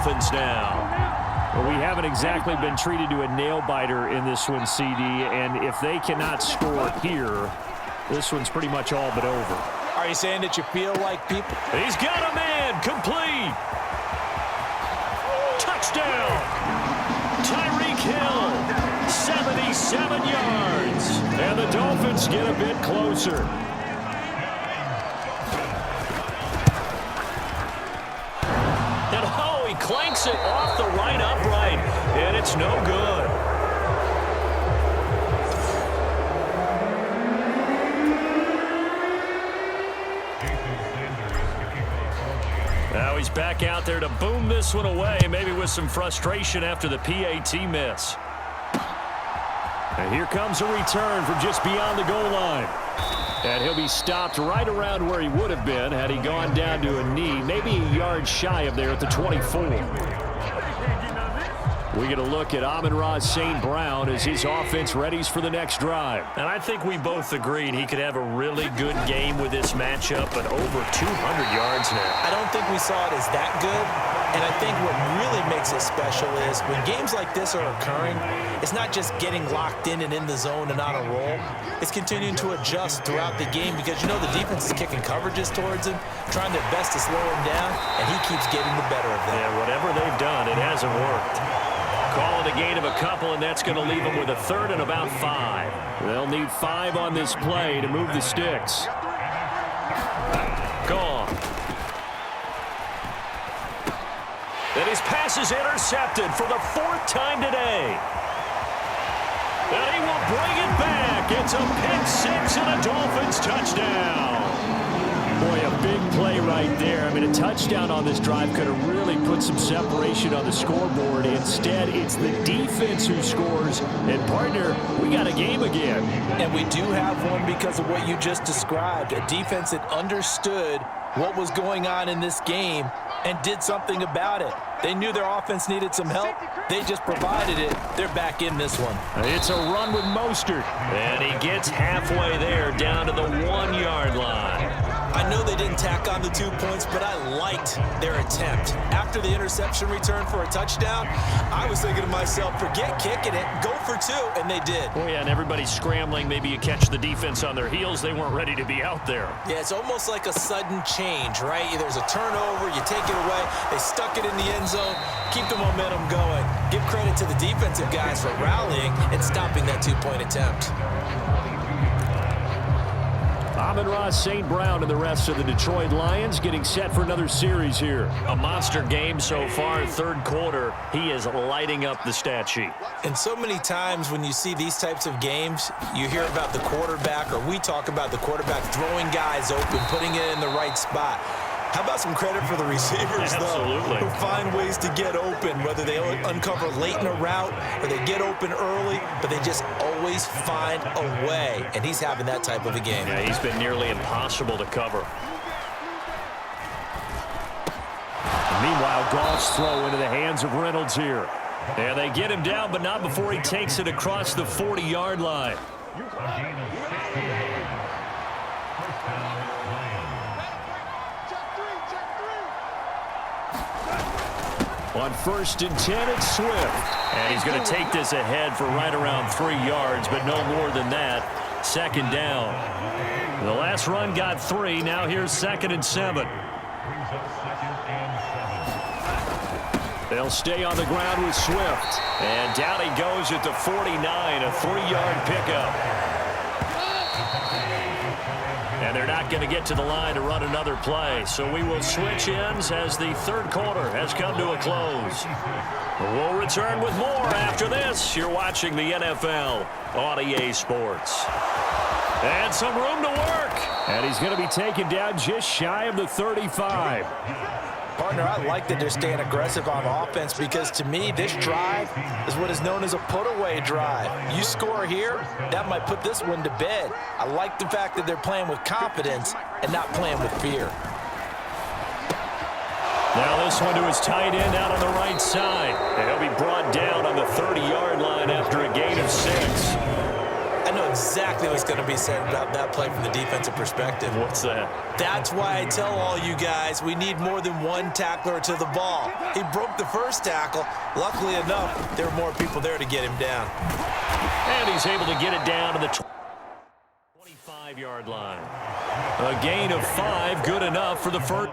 Dolphins now. Well, we haven't exactly been treated to a nail-biter in this one, CD, and if they cannot score here, this one's pretty much all but over. Are you saying that you feel like people... He's got a man, complete. Touchdown. Tyreek Hill, 77 yards. And the Dolphins get a bit closer. And oh, he clanks it off the right upright. And it's no good. Now he's back out there to boom this one away, maybe with some frustration after the PAT miss. And here comes a return from just beyond the goal line. And he'll be stopped right around where he would have been had he gone down to a knee, maybe a yard shy of there at the 24. We get a look at Amon-Ra St. Brown as his offense readies for the next drive. And I think we both agreed he could have a really good game with this matchup, but over 200 yards now. I don't think we saw it as that good. And I think what really makes it special is when games like this are occurring, it's not just getting locked in and in the zone and on a roll. It's continuing to adjust throughout the game because, you know, the defense is kicking coverages towards him, trying their best to slow him down, and he keeps getting the better of them. Yeah, whatever they've done, it hasn't worked. Call it a gain of a couple, and that's going to leave them with a third and about 5. They'll need 5 on this play to move the sticks. Gone. And his pass is intercepted for the 4th time today. And he will bring it back. It's a pick 6 and a Dolphins touchdown. Boy, a big play right there. I mean, a touchdown on this drive could have really put some separation on the scoreboard. Instead, it's the defense who scores. And, partner, we got a game again. And we do have one because of what you just described. A defense that understood what was going on in this game and did something about it. They knew their offense needed some help. They just provided it. They're back in this one. It's a run with Mostert. And he gets halfway there down to the 1-yard line. I know they didn't tack on the 2 points, but I liked their attempt. After the interception return for a touchdown, I was thinking to myself, forget kicking it, go for 2, and they did. Oh, yeah, and everybody's scrambling. Maybe you catch the defense on their heels. They weren't ready to be out there. Yeah, it's almost like a sudden change, right? There's a turnover, you take it away, they stuck it in the end zone, keep the momentum going. Give credit to the defensive guys for rallying and stopping that 2-point attempt. Amon-Ra St. Brown and the rest of the Detroit Lions getting set for another series here. A monster game so far, 3rd quarter. He is lighting up the stat sheet. And so many times when you see these types of games, you hear about the quarterback, or we talk about the quarterback throwing guys open, putting it in the right spot. How about some credit for the receivers, though, who find ways to get open, whether they uncover late in a route or they get open early, but they just always find a way, and he's having that type of a game. Yeah, he's been nearly impossible to cover. Meanwhile, Goff's throw into the hands of Reynolds here. And they get him down, but not before he takes it across the 40-yard line. On 1st and 10, it's Swift. And he's going to take this ahead for right around 3 yards, but no more than that. 2nd down. The last run got 3. Now here's 2nd and 7. They'll stay on the ground with Swift. And down he goes at the 49, a 3-yard pickup. And they're not going to get to the line to run another play. So we will switch ends as the 3rd quarter has come to a close. We'll return with more after this. You're watching the NFL on EA Sports. And some room to work. And he's going to be taken down just shy of the 35. Partner, I like that they're staying aggressive on offense because, to me, this drive is what is known as a put-away drive. You score here, that might put this one to bed. I like the fact that they're playing with confidence and not playing with fear. Now this one to his tight end out on the right side. And he'll be brought down on the 30-yard line after a gain of 6. I know exactly what's going to be said about that play from the defensive perspective. What's that? That's why I tell all you guys we need more than one tackler to the ball. He broke the first tackle. Luckily enough, there were more people there to get him down. And he's able to get it down to the 25-yard line. A gain of 5, good enough for the first.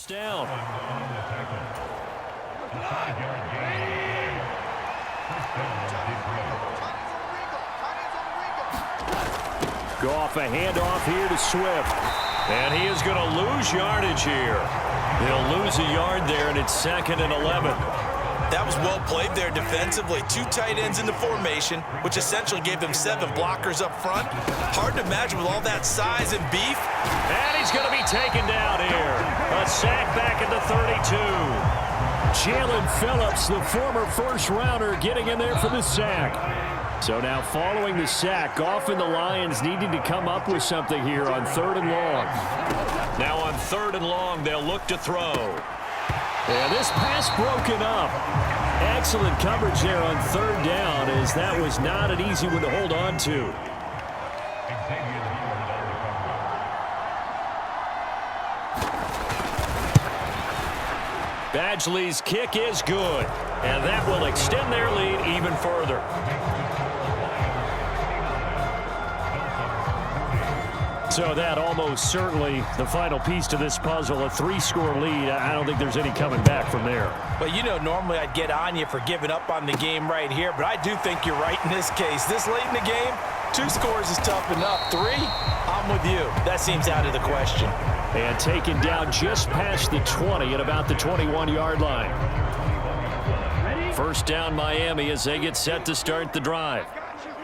Down. Go off a handoff here to Swift. And he is going to lose yardage here. He'll lose a yard there, and it's 2nd and 11. That was well played there defensively. 2 tight ends in the formation, which essentially gave them 7 blockers up front. Hard to imagine with all that size and beef. And he's going to be taken down here. A sack back at the 32. Jalen Phillips, the former first-rounder, getting in there for the sack. So now following the sack, Goff and the Lions needing to come up with something here on 3rd and long. Now on 3rd and long, they'll look to throw. And this pass broken up. Excellent coverage there on 3rd down, as that was not an easy one to hold on to. Badgley's kick is good, and that will extend their lead even further. So that almost certainly the final piece to this puzzle, a 3-score lead. I don't think there's any coming back from there. But, you know, normally I'd get on you for giving up on the game right here, but I do think you're right in this case. This late in the game, 2 scores is tough enough. 3, I'm with you. That seems out of the question. And taken down just past the 20 at about the 21-yard line. First down Miami as they get set to start the drive.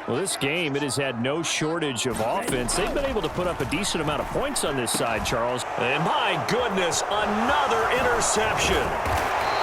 Well, this game, it has had no shortage of offense. They've been able to put up a decent amount of points on this side, Charles. And my goodness, another interception.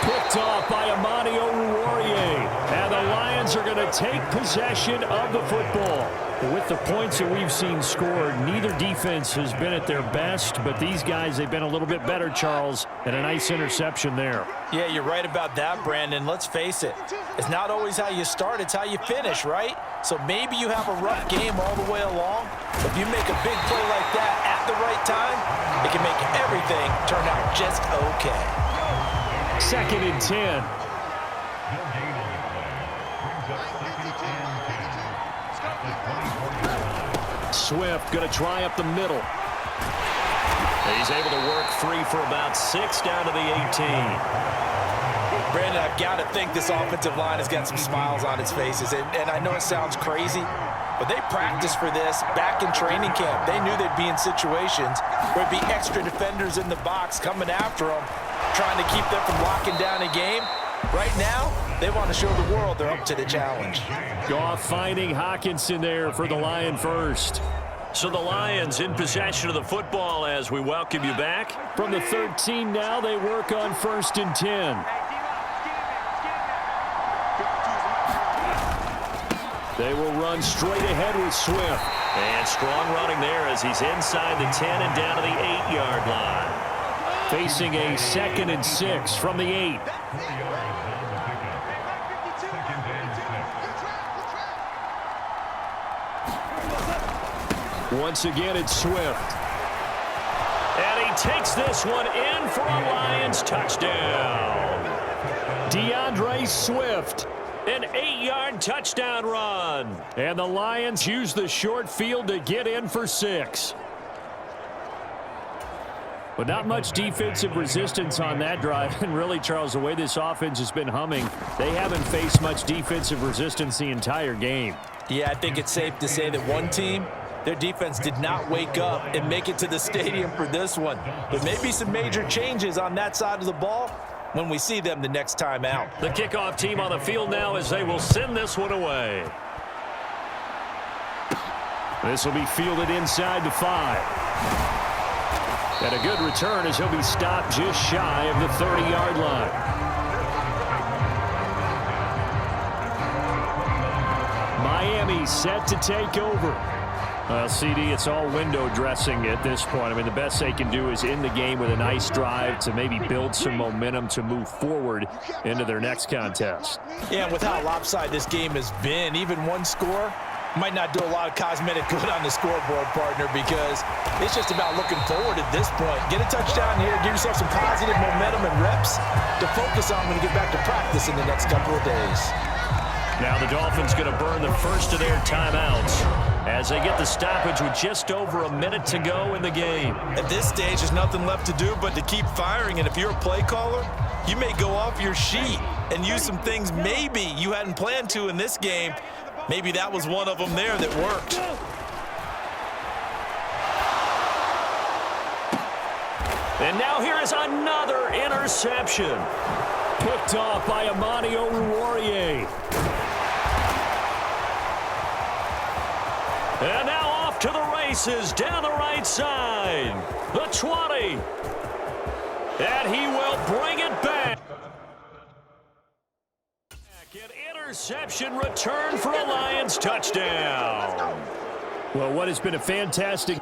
Picked off by Amani Oruwariye. And the Lions are going to take possession of the football. With the points that we've seen scored, neither defense has been at their best, but these guys, they've been a little bit better, Charles, and a nice interception there. Yeah, you're right about that, Brandon. Let's face it. It's not always how you start, it's how you finish, right? So maybe you have a rough game all the way along. If you make a big play like that at the right time, it can make everything turn out just okay. 2nd and 10. Swift going to try up the middle. He's able to work free for about 6 down to the 18. Brandon, I've got to think this offensive line has got some smiles on its faces. And I know it sounds crazy, but they practiced for this back in training camp. They knew they'd be in situations where there'd be extra defenders in the box coming after them, trying to keep them from locking down a game. Right now, they want to show the world they're up to the challenge. Goff finding Hockenson there for the Lion first. So the Lions in possession of the football as we welcome you back. From the 13 now, they work on 1st and 10. They will run straight ahead with Swift. And strong running there as he's inside the 10 and down to the 8-yard line. Facing a 2nd and 6 from the 8. Once again, it's Swift. And he takes this one in for a Lions touchdown. DeAndre Swift, an 8-yard touchdown run. And the Lions use the short field to get in for 6. But not much defensive resistance on that drive. And really, Charles, the way this offense has been humming, they haven't faced much defensive resistance the entire game. Yeah, I think it's safe to say that one team, their defense did not wake up and make it to the stadium for this one. But maybe some major changes on that side of the ball. when we see them the next time out. The kickoff team on the field now as they will send this one away. This will be fielded inside the 5. And a good return as he'll be stopped just shy of the 30-yard line. Miami set to take over. CD, it's all window dressing at this point. I mean, the best they can do is end the game with a nice drive to maybe build some momentum to move forward into their next contest. Yeah, and with how lopsided this game has been, even one score might not do a lot of cosmetic good on the scoreboard, partner, because it's just about looking forward at this point. Get a touchdown here, give yourself some positive momentum and reps to focus on when you get back to practice in the next couple of days. Now the Dolphins going to burn the first of their timeouts as they get the stoppage with just over a minute to go in the game. At this stage, there's nothing left to do but to keep firing, and if you're a play caller, you may go off your sheet and use some things maybe you hadn't planned to in this game. Maybe that was one of them there that worked. And now here is another interception. Picked off by Amani Oruwariye. And now off to the races down the right side. The 20. And he will bring it back. An interception return for a Lions touchdown. Well, what has been a fantastic